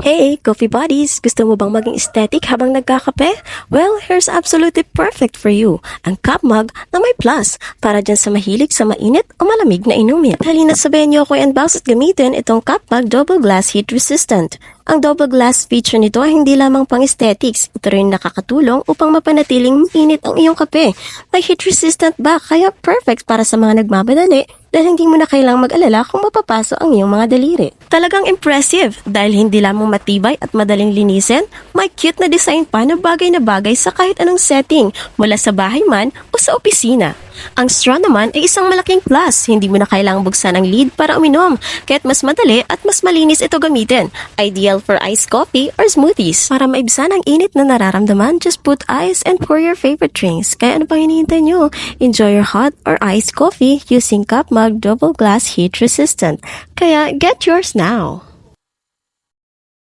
Hey, coffee buddies! Gusto mo bang maging aesthetic habang nagkakape? Well, here's absolutely perfect for you. Ang cup mug na may plus para dyan sa mahilig sa mainit o malamig na inumin. Halina sabayan niyo ako i-unbox at gamitin itong cup mug double glass heat resistant. Ang double glass feature nito ay hindi lamang pang aesthetics. Ito rin nakakatulong upang mapanatiling mainit ang iyong kape. May heat resistant ba kaya perfect para sa mga nagmamadali dahil hindi mo na kailangang mag-alala kung mapapaso ang iyong mga daliri. Talagang impressive dahil hindi lamang matibay at madaling linisin, may cute na design pa na bagay sa kahit anong setting mula sa bahay man o sa opisina. Ang straw naman ay isang malaking plus. Hindi mo na kailangang buksan ang lid para uminom, kaya't mas madali at mas malinis ito gamitin. Ideal for iced coffee or smoothies. Para maibsan ang init na nararamdaman, just put ice and pour your favorite drinks. Kaya ano pang hinihintay nyo? Enjoy your hot or iced coffee using Cup Mug Double Glass Heat Resistant. Kaya get yours now!